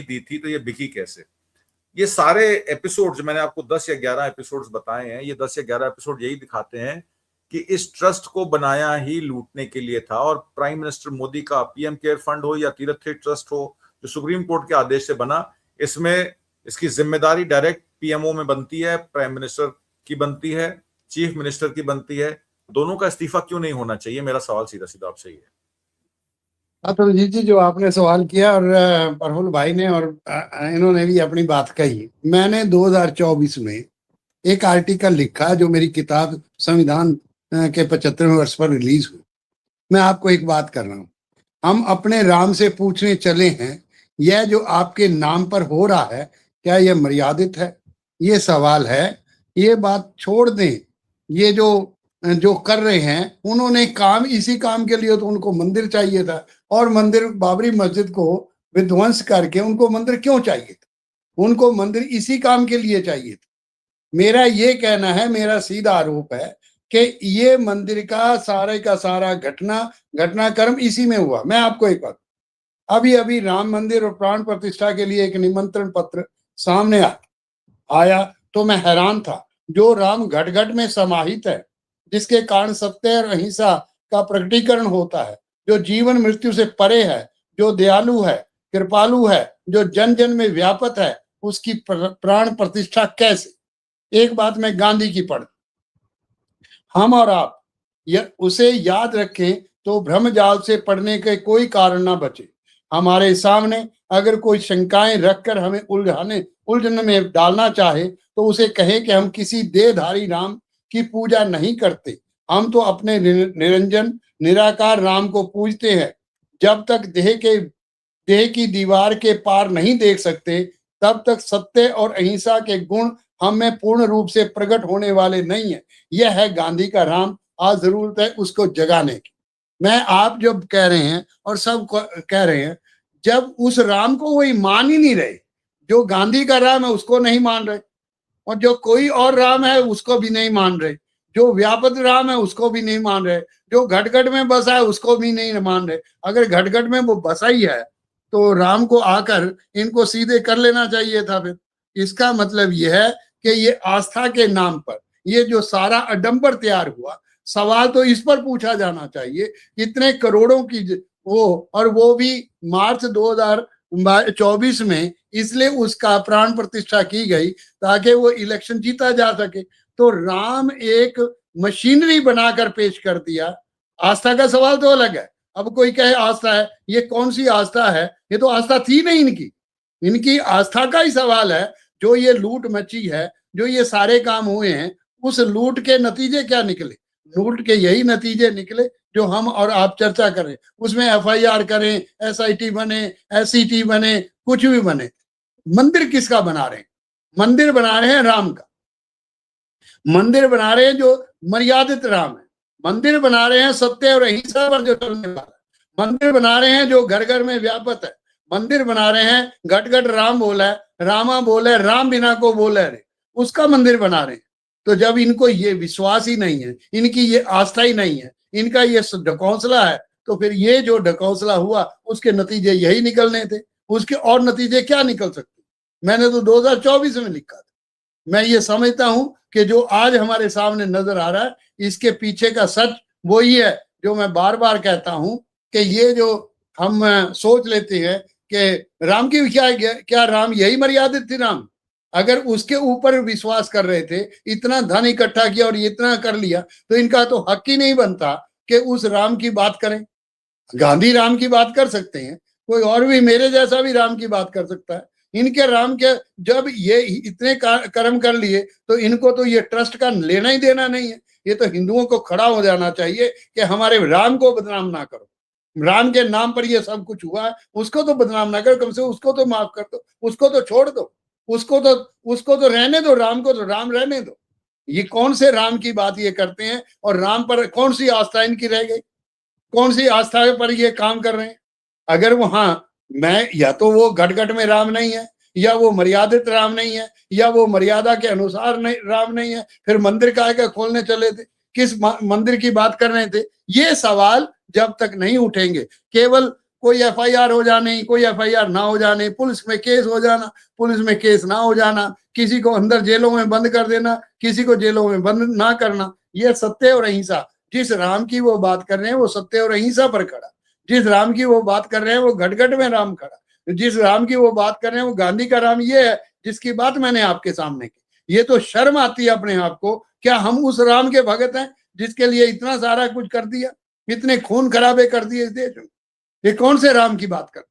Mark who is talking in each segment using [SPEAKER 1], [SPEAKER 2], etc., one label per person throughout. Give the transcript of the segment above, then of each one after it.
[SPEAKER 1] दी थी तो ये बिकी कैसे। ये सारे एपिसोड जो मैंने आपको 10 या 11 एपिसोड्स बताए हैं, ये 10 या 11 एपिसोड यही दिखाते हैं कि इस ट्रस्ट को बनाया ही लूटने के लिए था। और प्राइम मिनिस्टर मोदी का पीएम केयर फंड हो या तीर्थ ट्रस्ट हो, जो सुप्रीम कोर्ट के आदेश से बना, इसमें इसकी जिम्मेदारी डायरेक्ट पीएमओ में बनती है, प्राइम मिनिस्टर की बनती है, चीफ मिनिस्टर की बनती है। दोनों का इस्तीफा क्यों नहीं होना चाहिए, मेरा सवाल सीधा सीधा आपसे ही है।
[SPEAKER 2] तो रंजीत जी, जो आपने सवाल किया और प्रफुल्ल भाई ने और इन्होंने भी अपनी बात कही, मैंने 2024 में एक आर्टिकल लिखा जो मेरी किताब संविधान के 75वें वर्ष पर रिलीज हुई। मैं आपको एक बात कर रहा हूँ, हम अपने राम से पूछने चले हैं, यह जो आपके नाम पर हो रहा है क्या यह मर्यादित है? ये सवाल है। ये बात छोड़ दें, ये जो कर रहे हैं, उन्होंने काम इसी काम के लिए तो उनको मंदिर चाहिए था, और मंदिर बाबरी मस्जिद को विध्वंस करके उनको मंदिर क्यों चाहिए था? उनको मंदिर इसी काम के लिए चाहिए था। मेरा ये कहना है, मेरा सीधा आरोप है कि ये मंदिर का सारा घटनाक्रम इसी में हुआ। मैं आपको एक बात, अभी अभी राम मंदिर और प्राण प्रतिष्ठा के लिए एक निमंत्रण पत्र सामने आया तो मैं हैरान था। जो राम घट घट में समाहित है, जिसके कारण सत्य और अहिंसा का प्रकटीकरण होता है, जो जीवन मृत्यु से परे है, जो दयालु है, कृपालु है, जो जन जन में व्यापक है, उसकी प्राण प्रतिष्ठा कैसे? एक बात मैं गांधी की पढ़, हम और आप उसे याद रखें तो भ्रमजाल से पढ़ने के कोई कारण ना बचे। हमारे सामने अगर कोई शंकाएं रखकर हमें उलझन में डालना चाहे तो उसे कहे कि हम किसी देहधारी राम की पूजा नहीं करते, हम तो अपने निरंजन निराकार राम को पूजते हैं। जब तक देह की दीवार के पार नहीं देख सकते, तब तक सत्य और अहिंसा के गुण हम में पूर्ण रूप से प्रकट होने वाले नहीं है। यह है गांधी का राम। आज जरूरत है उसको जगाने की। मैं आप जब कह रहे हैं और सब कह रहे हैं, जब उस राम को वही मान ही नहीं रहे, जो गांधी का राम है उसको नहीं मान रहे, और जो कोई और राम है उसको भी नहीं मान रहे, जो व्यापक राम है उसको भी नहीं मान रहे, जो घटघट में बसा है उसको भी नहीं मान रहे। अगर घटघट में वो बसा ही है तो राम को आकर इनको सीधे कर लेना चाहिए था। फिर इसका मतलब यह है कि ये आस्था के नाम पर ये जो सारा अडंबर तैयार हुआ, सवाल तो इस पर पूछा जाना चाहिए, इतने करोड़ों की और वो भी मार्च 2024 में, इसलिए उसका प्राण प्रतिष्ठा की गई ताकि वो इलेक्शन जीता जा सके। तो राम एक मशीनरी बनाकर पेश कर दिया। आस्था का सवाल तो अलग है। अब कोई कहे आस्था है, ये कौन सी आस्था है? ये तो आस्था थी नहीं इनकी आस्था का ही सवाल है। जो ये लूट मची है, जो ये सारे काम हुए हैं, उस लूट के नतीजे क्या निकले? लूट के यही नतीजे निकले जो हम और आप चर्चा करें, उसमें एफआईआर करें, एसआईटी बने, एससीटी बने, कुछ भी बने। मंदिर किसका बना रहे हैं? मंदिर बना रहे हैं राम का। मंदिर बना रहे हैं जो मर्यादित राम है। मंदिर बना रहे हैं सत्य और अहिंसा पर जो चलने वाला है। मंदिर बना रहे हैं जो घर घर में व्यापक है। मंदिर बना रहे हैं घट घट राम बोला है, रामा बोले, राम बिना को बोले रे, उसका मंदिर बना रहे हैं। तो जब इनको ये विश्वास ही नहीं है, इनकी ये आस्था ही नहीं है, इनका ये ढकौंसला है, तो फिर ये जो ढकौंसला हुआ उसके नतीजे यही निकलने थे। उसके और नतीजे क्या निकल सकते? मैंने तो 2024 में लिखा था। मैं ये समझता हूं कि जो आज हमारे सामने नजर आ रहा है, इसके पीछे का सच वही है जो मैं बार बार कहता हूं कि ये जो हम सोच लेते हैं कि राम की क्या राम यही मर्यादित थी? राम अगर उसके ऊपर विश्वास कर रहे थे, इतना धन इकट्ठा किया और इतना कर लिया, तो इनका तो हक ही नहीं बनता कि उस राम की बात करें। गांधी राम की बात कर सकते हैं, कोई और भी मेरे जैसा भी राम की बात कर सकता है। इनके राम के जब ये इतने कर्म कर लिए तो इनको तो ये ट्रस्ट का लेना ही देना नहीं है। ये तो हिंदुओं को खड़ा हो जाना चाहिए कि हमारे राम को बदनाम ना करो। राम के नाम पर ये सब कुछ हुआ है, उसको तो बदनाम ना करो, कम से उसको तो माफ कर दो, उसको तो छोड़ दो, उसको तो रहने दो, राम को तो राम रहने दो। ये कौन से राम की बात ये करते हैं? और राम पर कौन सी आस्था इनकी रह गई? कौन सी आस्था पर ये काम कर रहे हैं? अगर वो मैं या तो वो घट घट में राम नहीं है, या वो मर्यादित राम नहीं है, या वो मर्यादा के अनुसार नहीं राम नहीं है, फिर मंदिर काहे का खोलने चले थे? किस मंदिर की बात कर रहे थे? ये सवाल जब तक नहीं उठेंगे, केवल कोई एफआईआर हो जाने, कोई एफआईआर ना हो जाने, पुलिस में केस हो जाना, पुलिस में केस ना हो जाना, किसी को अंदर जेलों में बंद कर देना, किसी को जेलों में बंद ना करना, ये सत्य और अहिंसा। जिस राम की वो बात कर रहे हैं वो सत्य और अहिंसा पर खड़ा, जिस राम की वो बात कर रहे हैं वो घट-घट में राम खड़ा, जिस राम की वो बात कर रहे हैं वो गांधी का राम ये है जिसकी बात मैंने आपके सामने की। ये तो शर्म आती है अपने आप को, क्या हम उस राम के भगत हैं जिसके लिए इतना सारा कुछ कर दिया, इतने खून खराबे कर दिए इस देश में? ये कौन से राम की बात कर?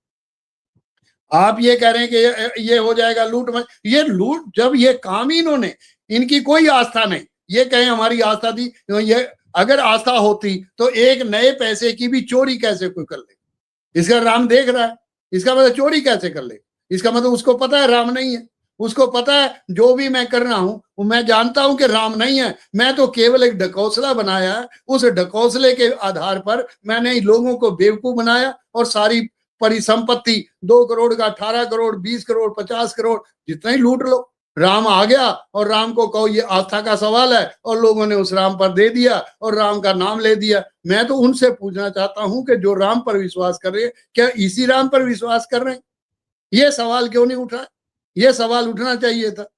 [SPEAKER 2] आप ये कह रहे हैं कि ये हो जाएगा लूट में, ये लूट, जब ये काम ही इन्होंने, इनकी कोई आस्था नहीं, ये कहें हमारी आस्था थी, ये अगर आस्था होती तो एक नए पैसे की भी चोरी कैसे कोई कर ले? इसका राम देख रहा है, इसका मतलब चोरी कैसे कर ले? इसका मतलब उसको पता है राम नहीं है, उसको पता है जो भी मैं कर रहा हूं मैं जानता हूं कि राम नहीं है, मैं तो केवल एक ढकोसला बनाया है, उस ढकोसले के आधार पर मैंने लोगों को बेवकूफ बनाया और सारी परिसंपत्ति 2 करोड़ का 18 करोड़ 20 करोड़ 50 करोड़ जितना ही लूट लो। राम आ गया और राम को कहो ये आस्था का सवाल है और लोगों ने उस राम पर दे दिया और राम का नाम ले दिया। मैं तो उनसे पूछना चाहता हूं कि जो राम पर विश्वास कर रहे हैं क्या इसी राम पर विश्वास कर रहे हैं? ये सवाल क्यों नहीं उठा? ये सवाल उठना चाहिए था।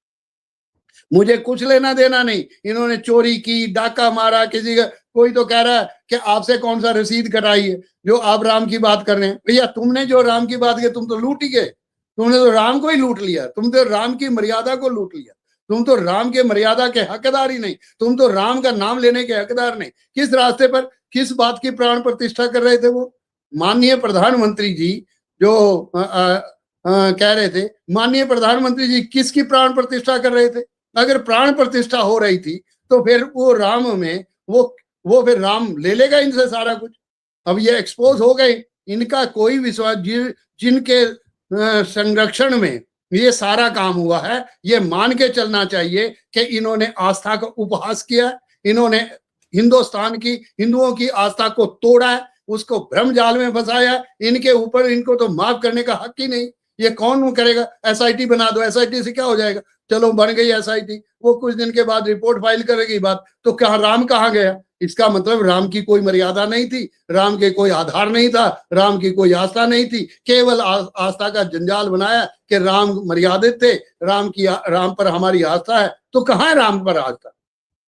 [SPEAKER 2] मुझे कुछ लेना देना नहीं, इन्होंने चोरी की, डाका मारा, किसी का, कोई तो कह रहा है कि आपसे कौन सा रसीद कटाई है जो आप राम की बात कर रहे हैं। भैया तुमने जो राम की बात की तुम तो लूट ही गए, तुमने तो राम को ही लूट लिया, तुम तो राम की मर्यादा को लूट लिया, तुम तो राम के मर्यादा के हकदार ही नहीं, तुम तो राम का नाम लेने के हकदार नहीं। किस रास्ते पर, किस बात की प्राण प्रतिष्ठा कर रहे थे वो? माननीय प्रधानमंत्री जी जो कह रहे थे, माननीय प्रधानमंत्री जी किसकी प्राण प्रतिष्ठा कर रहे थे? अगर प्राण प्रतिष्ठा हो रही थी तो फिर वो राम में वो फिर राम ले लेगा इनसे सारा कुछ। अब ये एक्सपोज हो गए, इनका कोई विश्वास, जिनके संरक्षण में ये सारा काम हुआ है, ये मान के चलना चाहिए कि इन्होंने आस्था का उपहास किया, इन्होंने हिंदुस्तान की, हिंदुओं की आस्था को तोड़ा है, उसको भ्रम जाल में फंसाया। इनके ऊपर इनको तो माफ करने का हक ही नहीं। ये कौन करेगा? एसआईटी बना दो, एसआईटी से क्या हो जाएगा? चलो बन गई एसआईटी, वो कुछ दिन के बाद रिपोर्ट फाइल करेगी बात, तो कहा राम कहाँ गया? इसका मतलब राम की कोई मर्यादा नहीं थी, राम के कोई आधार नहीं था, राम की कोई आस्था नहीं थी, केवल आस्था का जंजाल बनाया कि राम मर्यादित थे, राम पर हमारी आस्था है। तो कहाँ है राम पर आस्था?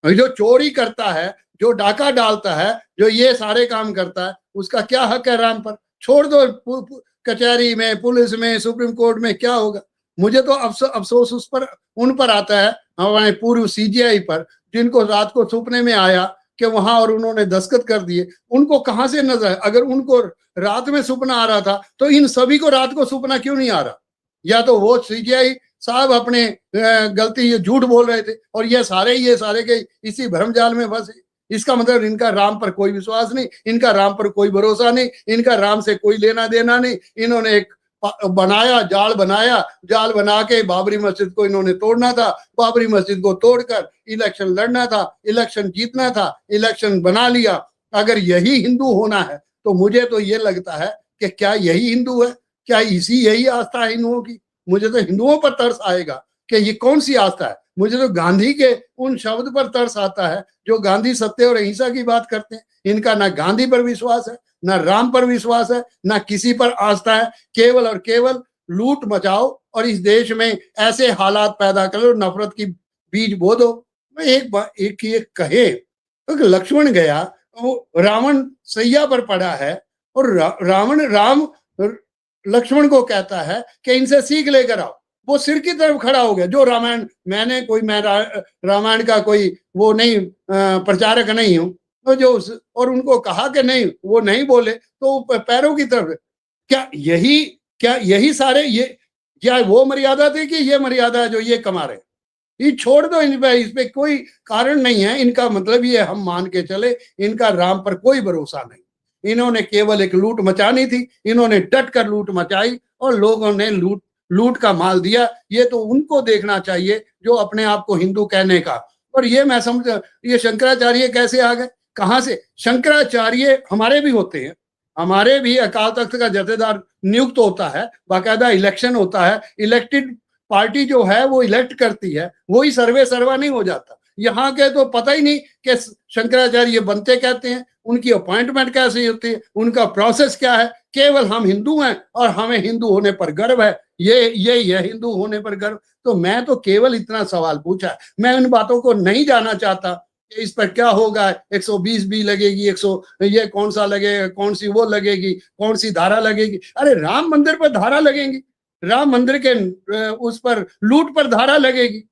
[SPEAKER 2] जो चोरी करता है, जो डाका डालता है, जो ये सारे काम करता है, उसका क्या हक है राम पर? छोड़ दो, कचहरी में, पुलिस में, सुप्रीम कोर्ट में क्या होगा? मुझे तो अफसोस उस पर, उन पर आता है, हमारे पूर्व सीजीआई पर, जिनको रात को सपने में आया कि वहां और उन्होंने दस्तखत कर दिए। उनको कहां से नजर, अगर उनको रात में सपना आ रहा था तो इन सभी को रात को सपना क्यों नहीं आ रहा? या तो वो सीजीआई साहब अपने गलती, ये झूठ बोल रहे थे और ये सारे के इसी भ्रमजाल में फंसे। इसका मतलब इनका राम पर कोई विश्वास नहीं, इनका राम पर कोई भरोसा नहीं, इनका राम से कोई लेना देना नहीं। इन्होंने एक बनाया, जाल बना के बाबरी मस्जिद को इन्होंने तोड़ना था, बाबरी मस्जिद को तोड़कर इलेक्शन लड़ना था, इलेक्शन जीतना था, इलेक्शन बना लिया। अगर यही हिंदू होना है तो मुझे तो ये लगता है कि क्या यही हिंदू है? क्या यही आस्था है हिंदुओं की? मुझे तो हिंदुओं पर तरस आएगा कि ये कौन सी आस्था है। मुझे तो गांधी के उन शब्द पर तरस आता है जो गांधी सत्य और अहिंसा की बात करते हैं। इनका ना गांधी पर विश्वास है, ना राम पर विश्वास है, ना किसी पर आस्था है, केवल और केवल लूट मचाओ और इस देश में ऐसे हालात पैदा करो, नफरत की बीज बो दो। एक ये कहे तो लक्ष्मण गया, वो रावण सैया पर पड़ा है और राम लक्ष्मण को कहता है कि इनसे सीख लेकर आओ। वो सिर की तरफ खड़ा हो गया। जो रामायण, मैं रामायण का कोई वो नहीं प्रचारक नहीं हूं, तो जो और उनको कहा कि नहीं, वो नहीं बोले तो पैरों की तरफ। क्या यही सारे ये, क्या वो मर्यादा थी कि ये मर्यादा है जो ये कमा रहे? ये छोड़ दो, इस पे कोई कारण नहीं है। इनका मतलब ये हम मान के चले, इनका राम पर कोई भरोसा नहीं। इन्होंने केवल एक लूट मचानी थी, इन्होंने डट कर लूट मचाई और लोगों ने लूट का माल दिया। ये तो उनको देखना चाहिए जो अपने आप को हिंदू कहने का। और ये मैं समझ, ये शंकराचार्य कैसे आ गए, कहां से? शंकराचार्य हमारे भी होते हैं, हमारे भी अकाल तख्त का जथेदार नियुक्त होता है, बाकायदा इलेक्शन होता है, इलेक्टेड पार्टी जो है वो इलेक्ट करती है, वही सर्वे सर्वा नहीं हो जाता। यहाँ के तो पता ही नहीं कि शंकराचार्य बनते कहते हैं, उनकी अपॉइंटमेंट कैसे होती है, उनका प्रोसेस क्या है। केवल हम हिंदू हैं और हमें हिंदू होने पर गर्व है, ये हिंदू होने पर गर्व। तो मैं तो केवल इतना सवाल पूछा, मैं उन बातों को नहीं जाना चाहता कि इस पर क्या होगा, 120 बी लगेगी, 100 ये कौन सा लगेगा, कौन सी वो लगेगी, कौन सी धारा लगेगी। अरे राम मंदिर पर धारा लगेगी, राम मंदिर के उस पर लूट पर धारा लगेगी।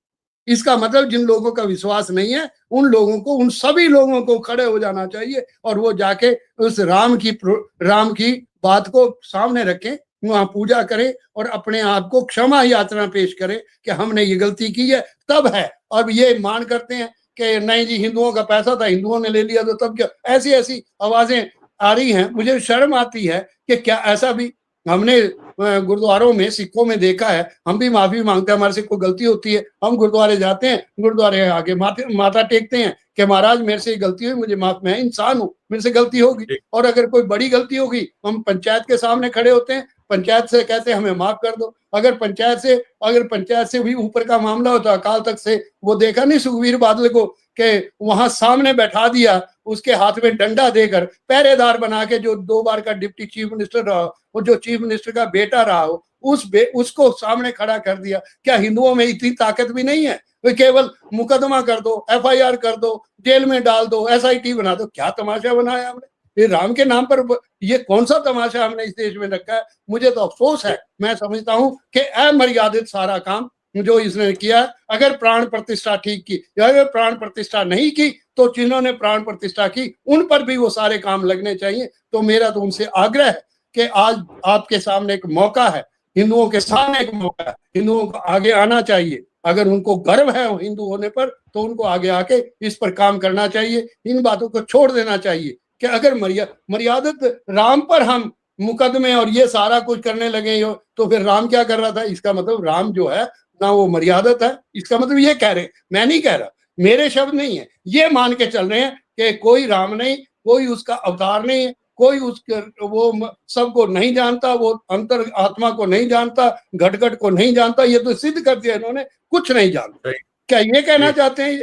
[SPEAKER 2] इसका मतलब जिन लोगों का विश्वास नहीं है उन लोगों को, उन सभी लोगों को खड़े हो जाना चाहिए और वो जाके उस राम की बात को सामने रखें, वहां पूजा करें और अपने आप को क्षमा यात्रा पेश करें कि हमने ये गलती की है। तब है। अब ये मान करते हैं कि नहीं जी हिंदुओं का पैसा था, हिंदुओं ने ले लिया, तो तब क्या। ऐसी ऐसी आवाजें आ रही हैं। मुझे शर्म आती है कि क्या ऐसा भी हमने गुरुद्वारों में, सिखों में देखा है। हम भी माफी मांगते हैं, हमारे से कोई गलती होती है, हम गुरुद्वारे जाते हैं, गुरुद्वारे आगे माथा टेकते हैं कि महाराज मेरे से गलती हुई, मुझे माफ, मैं इंसान हूँ, मेरे से गलती होगी। और अगर कोई बड़ी गलती होगी हम पंचायत के सामने खड़े होते हैं, पंचायत से कहते हैं हमें माफ कर दो। अगर पंचायत से भी ऊपर का मामला होता, अकाल तख्त से, वो देखा नहीं सुखबीर बादल को कि वहां सामने बैठा दिया, उसके हाथ में डंडा देकर, पहरेदार बना के, जो 2 बार का डिप्टी चीफ मिनिस्टर रहा और जो चीफ मिनिस्टर का बेटा रहा हो, उसको सामने खड़ा कर दिया। क्या हिंदुओं में इतनी ताकत भी नहीं है? वे केवल मुकदमा कर दो, FIR कर दो, जेल में डाल दो, SIT बना दो। क्या तमाशा बनाया हमने ये राम के नाम पर। ये कौन सा तमाशा हमने इस देश में रखा है। मुझे तो अफसोस है। मैं समझता हूं कि अमर्यादित सारा काम जो इसने किया। अगर प्राण प्रतिष्ठा ठीक की, अगर प्राण प्रतिष्ठा नहीं की, तो जिन्होंने प्राण प्रतिष्ठा की उन पर भी वो सारे काम लगने चाहिए। तो मेरा तो उनसे आग्रह है कि आज आपके सामने एक मौका है, हिंदुओं के सामने एक मौका है, हिंदुओं को आगे आना चाहिए। अगर उनको गर्व है हिंदू होने पर तो उनको आगे आके इस पर काम करना चाहिए। इन बातों को छोड़ देना चाहिए कि अगर मर्यादित राम पर हम मुकदमे और ये सारा कुछ करने लगे तो फिर राम क्या कर रहा था। इसका मतलब राम जो है ना वो मर्यादित है। इसका मतलब ये कह रहे, मैं नहीं कह रहा, मेरे शब्द नहीं है, ये मान के चल रहे हैं कि कोई राम नहीं, कोई उसका अवतार नहीं है, कोई उसके वो सबको नहीं जानता, वो अंतर आत्मा को नहीं जानता, घट घट को नहीं जानता। ये तो सिद्ध कर दिया इन्होंने, कुछ नहीं जानता। क्या ये कहना चाहते हैं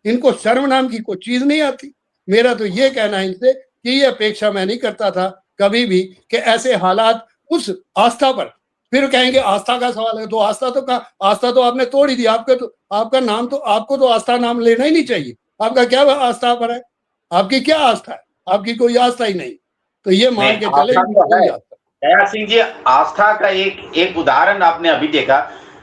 [SPEAKER 2] इनको शर्म नाम की कोई चीज नहीं आती? मेरा तो ये कहना है इनसे कि ये अपेक्षा मैं नहीं करता था कभी भी कि ऐसे हालात उस आस्था पर। फिर कहेंगे आस्था का सवाल है, तो आस्था तो आस्था तो आपने तोड़ ही दिया। आपका नाम तो, आपको तो आस्था नाम लेना ही नहीं चाहिए। आपका क्या आस्था पर है? आपकी क्या आस्था है? आपकी कोई आस्था ही नहीं। तो ये मान के चले
[SPEAKER 3] दया सिंह जी, आस्था का एक उदाहरण आपने अभी देखा।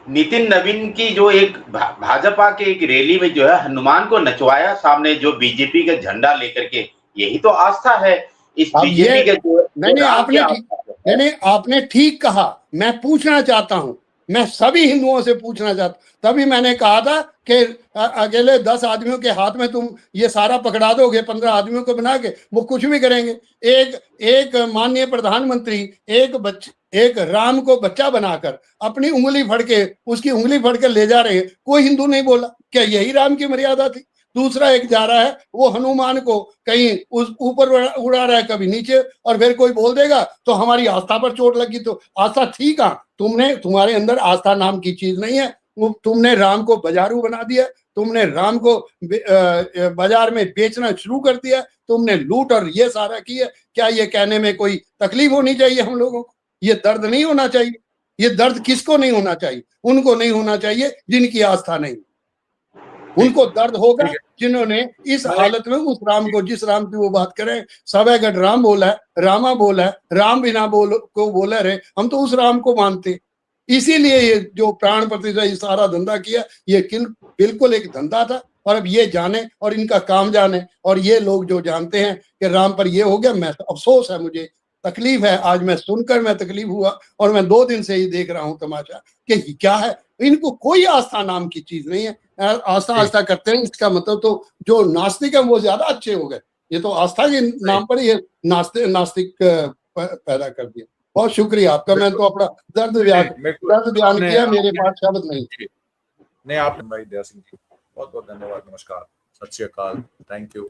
[SPEAKER 3] नितिन नवीन की जो एक भाजपा के एक रैली में जो है हनुमान को नचवाया सामने, जो बीजेपी का झंडा लेकर के, यही तो आस्था है इस बीजेपी के जो।
[SPEAKER 2] नहीं, आपने ठीक कहा। मैं पूछना चाहता हूं, मैं सभी हिंदुओं से पूछना चाहता, तभी मैंने कहा था कि अकेले 10 आदमियों के हाथ में तुम ये सारा पकड़ा दोगे, 15 आदमियों को बना के वो कुछ भी करेंगे। एक माननीय प्रधानमंत्री एक राम को बच्चा बनाकर अपनी उंगली फड़ के, उसकी उंगली फड़ के ले जा रहे हैं, कोई हिंदू नहीं बोला। क्या यही राम की मर्यादा थी? दूसरा एक जा रहा है वो हनुमान को कहीं उस ऊपर उड़ा रहा है, कभी नीचे, और फिर कोई बोल देगा तो हमारी आस्था पर चोट लगी। तो आस्था थी कहाँ? तुम्हारे अंदर आस्था नाम की चीज नहीं है। तुमने राम को बाजारू बना दिया, तुमने राम को बाजार में बेचना शुरू कर दिया, तुमने लूट और ये सारा किया। क्या ये कहने में कोई तकलीफ होनी चाहिए हम लोगों को? ये दर्द नहीं होना चाहिए। ये दर्द किसको नहीं होना चाहिए? उनको नहीं होना चाहिए जिनकी आस्था नहीं। उनको दर्द होगा जिन्होंने इस हालत में उस राम को, जिस राम की वो बात करें, सवैगढ़ राम बोला है, रामा बोला है, राम बिना को बोला रहे, हम तो उस राम को मानते। इसीलिए ये जो प्राण प्रतिष्ठा ये सारा धंधा किया, ये बिल्कुल एक धंधा था। और अब ये जाने और इनका काम जाने, और ये लोग जो जानते हैं कि राम पर ये हो गया, मैं अफसोस है, मुझे तकलीफ है। आज मैं सुनकर मैं तकलीफ हुआ और मैं 2 दिन से ही देख रहा हूं तमाशा कि क्या है। इनको कोई आस्था नाम की चीज नहीं है। आस्था करते हैं, इसका मतलब तो जो नास्तिक है वो ज्यादा अच्छे हो गए। ये तो आस्था के नाम पर ये नास्तिक पैदा कर दिया। बहुत शुक्रिया आपका। मैं तो अपना दर्द बयान किया, मेरे पास शब्द नहीं।
[SPEAKER 1] आपने भाई दया सिंह जी बहुत बहुत धन्यवाद। नमस्कार, सत श्री अकाल, थैंक यू।